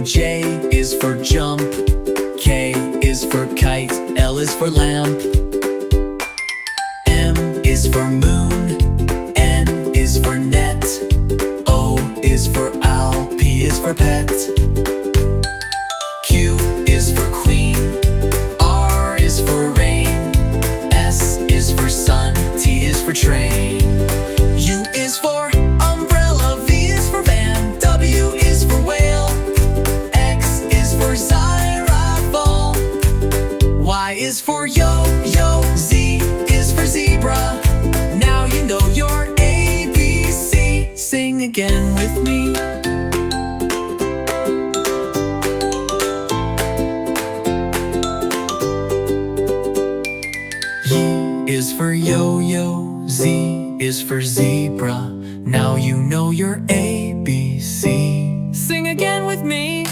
J is for jump, K is for kite, L is for lamp, M is for moon, N is for net, O is for owl, P is for pet, Q is for queen, R is for rain, S is for sun, T is for train, U is for umbrella, V is for van, W is for whale, X is for xylophone, Y is for yo-yo, Z is for zebra. Now you know your ABC. Sing again with me. Y is for yo-yo, Z is for zebra. Now you know your ABC. Sing again with me.